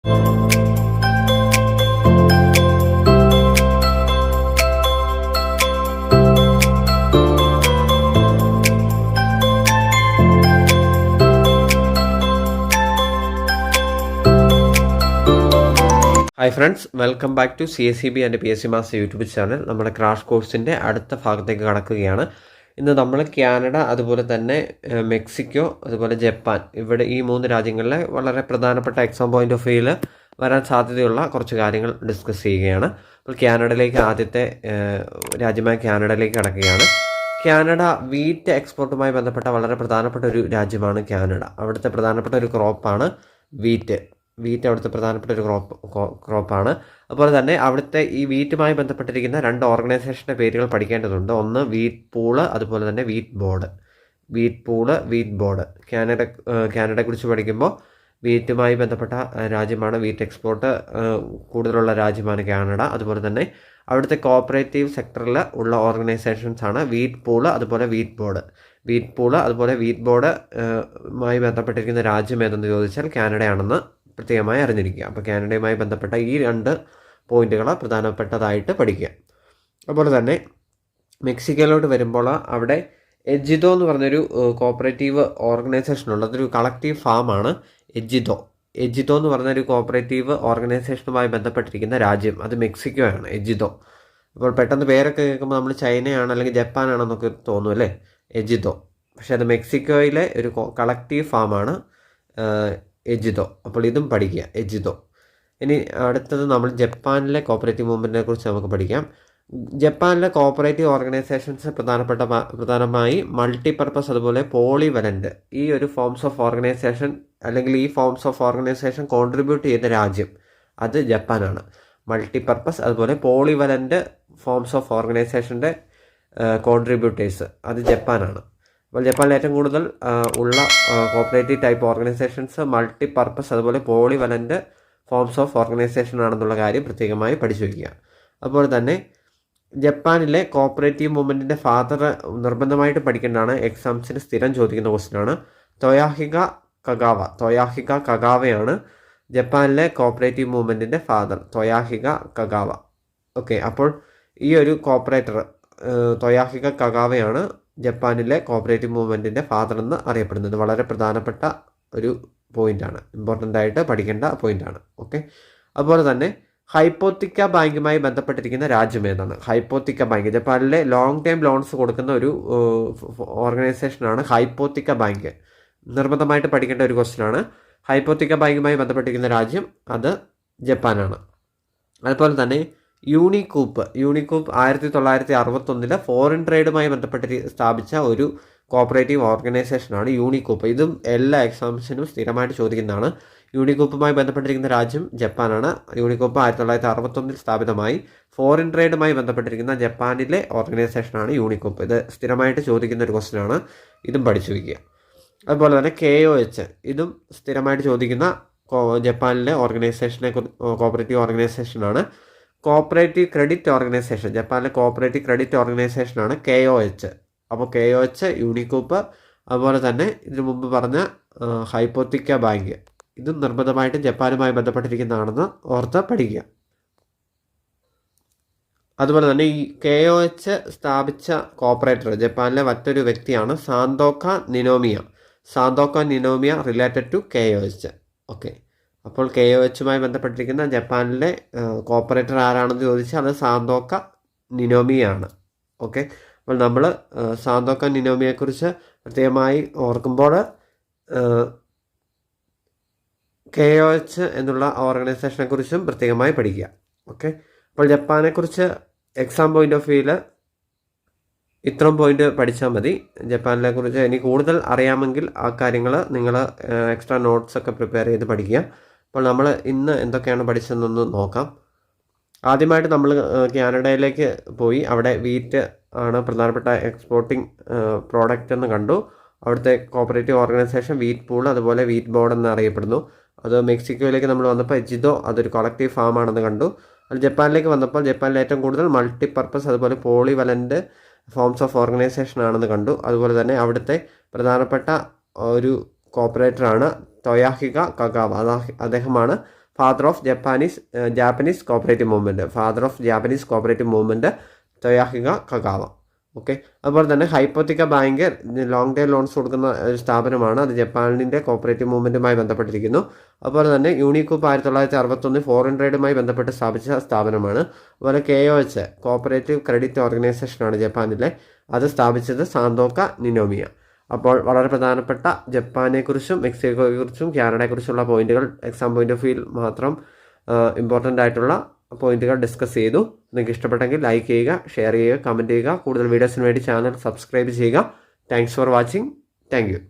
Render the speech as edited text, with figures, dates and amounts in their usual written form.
Hi friends, welcome back to CSCB and PSC master YouTube channel. നമ്മുടെ crash കോഴ്സിൻ്റെ അടുത്ത ഭാഗത്തേക്ക് കടക്കുകയാണ്. ഇന്ന് നമ്മൾ കാനഡ, അതുപോലെ തന്നെ മെക്സിക്കോ, അതുപോലെ ജപ്പാൻ, ഇവിടെ ഈ 3 രാജ്യങ്ങളിലെ വളരെ പ്രധാനപ്പെട്ട എക്സാം പോയിന്റ് ഓഫ് വ്യൂവിൽ വരാൻ സാധ്യതയുള്ള കുറച്ച് കാര്യങ്ങൾ ഡിസ്കസ് ചെയ്യുകയാണ്. അപ്പോൾ കാനഡയിലേക്ക് ആദ്യത്തെ രാജ്യമായ കാനഡയിലേക്ക് കടക്കുകയാണ്. കാനഡ വീറ്റ് എക്സ്പോർട്ടുമായി ബന്ധപ്പെട്ട വളരെ പ്രധാനപ്പെട്ട ഒരു രാജ്യമാണ് കാനഡ. അവിടുത്തെ പ്രധാനപ്പെട്ട ഒരു ക്രോപ്പാണ് വീറ്റ് അവിടുത്തെ പ്രധാനപ്പെട്ട ഒരു ക്രോപ്പാണ്. അതുപോലെ തന്നെ അവിടുത്തെ ഈ വീറ്റുമായി ബന്ധപ്പെട്ടിരിക്കുന്ന 2 ഓർഗനൈസേഷൻ്റെ പേരുകൾ പഠിക്കേണ്ടതുണ്ട്. ഒന്ന് വീറ്റ് പൂള്, അതുപോലെ തന്നെ വീറ്റ് ബോർഡ്. കാനഡയെക്കുറിച്ച് പഠിക്കുമ്പോൾ വീറ്റുമായി ബന്ധപ്പെട്ട രാജ്യമാണ്. വീറ്റ് എക്സ്പോർട്ട് കൂടുതലുള്ള രാജ്യമാണ് കാനഡ. അതുപോലെ തന്നെ അവിടുത്തെ കോപ്പറേറ്റീവ് സെക്ടറിൽ ഉള്ള ഓർഗനൈസേഷൻസാണ് വീറ്റ് പൂള്, അതുപോലെ വീറ്റ് ബോർഡ്. മായി ബന്ധപ്പെട്ടിരിക്കുന്ന രാജ്യം ഏതെന്ന് ചോദിച്ചാൽ കാനഡയാണെന്ന് പ്രത്യേകമായി അറിഞ്ഞിരിക്കുക. അപ്പോൾ കാനഡയുമായി ബന്ധപ്പെട്ട ഈ 2 പോയിന്റുകൾ പ്രധാനപ്പെട്ടതായിട്ട് പഠിക്കുക. അതുപോലെ തന്നെ മെക്സിക്കോയിലോട്ട് വരുമ്പോൾ അവിടെ എജിദോ എന്ന് പറഞ്ഞൊരു കോപ്പറേറ്റീവ് ഓർഗനൈസേഷനുള്ളത്. അതൊരു കളക്റ്റീവ് ഫാമാണ് എജിദോ എന്ന് പറഞ്ഞൊരു കോപ്പറേറ്റീവ് ഓർഗനൈസേഷനുമായി ബന്ധപ്പെട്ടിരിക്കുന്ന രാജ്യം അത് മെക്സിക്കോ ആണ്, എജിദോ. അപ്പോൾ പെട്ടെന്ന് പേരൊക്കെ കേൾക്കുമ്പോൾ നമ്മൾ ചൈനയാണ് അല്ലെങ്കിൽ ജപ്പാനാണെന്നൊക്കെ തോന്നും അല്ലേ, എജിദോ. പക്ഷേ അത് മെക്സിക്കോയിലെ ഒരു കളക്റ്റീവ് ഫാമാണ് എജിദോ. അപ്പോൾ ഇതും പഠിക്കുക, എജിദോ. ഇനി അടുത്തത് നമ്മൾ ജപ്പാനിലെ കോപ്പറേറ്റീവ് മൂവ്മെൻറ്റിനെ കുറിച്ച് നമുക്ക് പഠിക്കാം. ജപ്പാനിലെ കോപ്പറേറ്റീവ് ഓർഗനൈസേഷൻസ് പ്രധാനമായി മൾട്ടിപർപ്പസ്, അതുപോലെ പോളിവലൻ്റ് ഈ ഒരു ഫോംസ് ഓഫ് ഓർഗനൈസേഷൻ അല്ലെങ്കിൽ ഈ ഫോംസ് ഓഫ് ഓർഗനൈസേഷൻ കോൺട്രിബ്യൂട്ട് ചെയ്ത രാജ്യം അത് ജപ്പാനാണ്. മൾട്ടിപർപ്പസ്, അതുപോലെ പോളിവലൻ്റ് ഫോംസ് ഓഫ് ഓർഗനൈസേഷൻ്റെ കോൺട്രിബ്യൂട്ടേഴ്സ് അത് ജപ്പാനാണ്. അപ്പോൾ ജപ്പാനിൽ ഏറ്റവും കൂടുതൽ ഉള്ള കോപ്പറേറ്റീവ് ടൈപ്പ് ഓർഗനൈസേഷൻസ് മൾട്ടിപർപ്പസ്, അതുപോലെ പോളിവലൻ്റ് ഫോംസ് ഓഫ് ഓർഗനൈസേഷൻ ആണെന്നുള്ള കാര്യം പ്രത്യേകമായി പഠിച്ചു വയ്ക്കുക. അതുപോലെ തന്നെ ജപ്പാനിലെ കോപ്പറേറ്റീവ് മൂവ്മെൻറ്റിൻ്റെ ഫാദർ നിർബന്ധമായിട്ട് പഠിക്കേണ്ടതാണ്. എക്സാംസിന് സ്ഥിരം ചോദിക്കുന്ന ക്വസ്റ്റ്യനാണ്. തൊയാഹിക കഗാവയാണ് ജപ്പാനിലെ കോപ്പറേറ്റീവ് മൂവ്മെൻറ്റിൻ്റെ ഫാദർ, തൊയാഹിക കഗാവ. ഓക്കെ, അപ്പോൾ ഈ ഒരു കോപ്പറേറ്റർ തൊയാഹിക കഗാവയാണ് ജപ്പാനിലെ കോപ്പറേറ്റീവ് മൂവ്മെൻറ്റിൻ്റെ ഫാദർ എന്ന് അറിയപ്പെടുന്നത്. വളരെ പ്രധാനപ്പെട്ട ഒരു പോയിൻ്റാണ്, ഇമ്പോർട്ടൻ്റ് ആയിട്ട് പഠിക്കേണ്ട പോയിൻ്റാണ്. ഓക്കെ, അതുപോലെ തന്നെ ഹൈപ്പോത്തിക്ക ബാങ്കുമായി ബന്ധപ്പെട്ടിരിക്കുന്ന രാജ്യം ഏതാണ്? ഹൈപ്പോത്തിക്ക ബാങ്ക് ജപ്പാനിലെ ലോങ് ടൈം ലോൺസ് കൊടുക്കുന്ന ഒരു ഓർഗനൈസേഷനാണ് ഹൈപ്പോത്തിക്ക ബാങ്ക്. നിർബന്ധമായിട്ട് പഠിക്കേണ്ട ഒരു ക്വസ്റ്റ്യനാണ്. ഹൈപ്പോത്തിക്ക ബാങ്കുമായി ബന്ധപ്പെട്ടിരിക്കുന്ന രാജ്യം അത് ജപ്പാനാണ്. അതുപോലെ തന്നെ യൂണികൂപ്പ് 1961 ഫോറിൻ ട്രേഡുമായി ബന്ധപ്പെട്ട് സ്ഥാപിച്ച ഒരു കോപ്പറേറ്റീവ് ഓർഗനൈസേഷനാണ് യൂണികൂപ്പ്. ഇതും എല്ലാ എക്സാംസിനും സ്ഥിരമായിട്ട് ചോദിക്കുന്നതാണ്. യൂണികൂപ്പുമായി ബന്ധപ്പെട്ടിരിക്കുന്ന രാജ്യം ജപ്പാനാണ്. യൂണികൂപ്പ് 1961 സ്ഥാപിതമായി. ഫോറിൻ ട്രേഡുമായി ബന്ധപ്പെട്ടിരിക്കുന്ന ജപ്പാനിലെ ഓർഗനൈസേഷനാണ് യൂണികൂപ്പ്. ഇത് സ്ഥിരമായിട്ട് ചോദിക്കുന്ന ഒരു ക്വസ്റ്റ്യനാണ്. ഇതും പഠിച്ചു വയ്ക്കുക. അതുപോലെ തന്നെ KOH ഇതും സ്ഥിരമായിട്ട് ചോദിക്കുന്ന ജപ്പാനിലെ കോപ്പറേറ്റീവ് ഓർഗനൈസേഷനാണ്. കോപ്പറേറ്റീവ് ക്രെഡിറ്റ് ഓർഗനൈസേഷൻ, ജപ്പാനിലെ കോപ്പറേറ്റീവ് ക്രെഡിറ്റ് ഓർഗനൈസേഷനാണ് KOH. അപ്പോൾ KOH, യൂണികൂപ്പ്, അതുപോലെ തന്നെ ഇതിനു മുമ്പ് പറഞ്ഞ ഹൈപ്പോത്തിക്ക ബാങ്ക് ഇതും നിർബന്ധമായിട്ടും ജപ്പാനുമായി ബന്ധപ്പെട്ടിരിക്കുന്നതാണെന്ന് ഓർത്ത് പഠിക്കുക. അതുപോലെ തന്നെ ഈ KOH സ്ഥാപിച്ച കോപ്പറേറ്റർ ജപ്പാനിലെ മറ്റൊരു വ്യക്തിയാണ് സാന്തോക്ക നിനോമിയ റിലേറ്റഡ് ടു KOH. ഓക്കെ, അപ്പോൾ KOHുമായി ബന്ധപ്പെട്ടിരിക്കുന്ന ജപ്പാനിലെ കോപ്പറേറ്റർ ആരാണെന്ന് ചോദിച്ചാൽ അത് സാന്തോക്ക നിനോമിയാണ്. ഓക്കെ, അപ്പോൾ നമ്മൾ സാന്തോക്ക നിനോമിയെക്കുറിച്ച് പ്രത്യേകമായി ഓർക്കുമ്പോൾ KOH എന്നുള്ള ഓർഗനൈസേഷനെ കുറിച്ചും പ്രത്യേകമായി പഠിക്കുക. ഓക്കെ, അപ്പോൾ ജപ്പാനെക്കുറിച്ച് എക്സാം പോയിന്റ് ഓഫ് വ്യൂവിൽ ഇത്രയും പോയിന്റ് പഠിച്ചാൽ മതി. ജപ്പാനിനെ കുറിച്ച് ഇനി കൂടുതൽ അറിയാമെങ്കിൽ ആ കാര്യങ്ങൾ നിങ്ങൾ എക്സ്ട്രാ നോട്ട്സൊക്കെ പ്രിപ്പയർ ചെയ്ത് പഠിക്കുക. അപ്പോൾ നമ്മൾ ഇന്ന് എന്തൊക്കെയാണ് പഠിച്ചതെന്നൊന്ന് നോക്കാം. ആദ്യമായിട്ട് നമ്മൾ കാനഡയിലേക്ക് പോയി. അവിടെ വീറ്റ് ആണ് പ്രധാനപ്പെട്ട എക്സ്പോർട്ടിംഗ് പ്രോഡക്റ്റ് എന്ന് കണ്ടു. അവിടുത്തെ കോപ്പറേറ്റീവ് ഓർഗനൈസേഷൻ വീറ്റ് പൂൾ, അതുപോലെ വീറ്റ് ബോർഡ് എന്ന് അറിയപ്പെടുന്നു. അത് മെക്സിക്കോയിലേക്ക് നമ്മൾ വന്നപ്പോൾ എജിദോ അതൊരു കളക്റ്റീവ് ഫാം ആണെന്ന് കണ്ടു. അത് ജപ്പാനിലേക്ക് വന്നപ്പോൾ ജപ്പാനിൽ ഏറ്റവും കൂടുതൽ മൾട്ടിപർപ്പസ്, അതുപോലെ പോളിവലൻ്റ് ഫോംസ് ഓഫ് ഓർഗനൈസേഷൻ ആണെന്ന് കണ്ടു. അതുപോലെ തന്നെ അവിടുത്തെ പ്രധാനപ്പെട്ട ഒരു കോപ്പറേറ്ററാണ് തൊയാഹിക കഗാവ. അദ്ദേഹമാണ് father of Japanese cooperative movement Toyohiko Kagawa. Okay. അതുപോലെ തന്നെ ഹൈപ്പോത്തിക്ക ബാങ്ക് ലോങ് ടൈം ലോൺസ് കൊടുക്കുന്ന ഒരു സ്ഥാപനമാണ്. അത് ജപ്പാനിൻ്റെ കോപ്പറേറ്റീവ് മൂവ്മെൻറ്റുമായി ബന്ധപ്പെട്ടിരിക്കുന്നു. അതുപോലെ തന്നെ യൂണിക്കൂപ്പ് 1961 ഫോറിൻ ട്രേഡുമായി ബന്ധപ്പെട്ട് സ്ഥാപിച്ച സ്ഥാപനമാണ്. അതുപോലെ KOH കോപ്പറേറ്റീവ് ക്രെഡിറ്റ് ഓർഗനൈസേഷനാണ് ജപ്പാനിലെ. അത് സ്ഥാപിച്ചത് സാന്തോക്ക നിനോമിയ. അപ്പോൾ വളരെ പ്രധാനപ്പെട്ട ജപ്പാനെക്കുറിച്ചും മെക്സിക്കോയെക്കുറിച്ചും കാനഡയെക്കുറിച്ചുള്ള പോയിന്റുകൾ എക്സാം പോയിന്റ് ഓഫ് വ്യൂ മാത്രം ഇമ്പോർട്ടൻ്റ് ആയിട്ടുള്ള പോയിന്റുകൾ ഡിസ്കസ് ചെയ്തു. നിങ്ങൾക്ക് ഇഷ്ടപ്പെട്ടെങ്കിൽ ലൈക്ക് ചെയ്യുക, ഷെയർ ചെയ്യുക, കമൻറ്റ് ചെയ്യുക. കൂടുതൽ വീഡിയോസിന് വേണ്ടി ചാനൽ സബ്സ്ക്രൈബ് ചെയ്യുക. Thanks for watching. Thank you.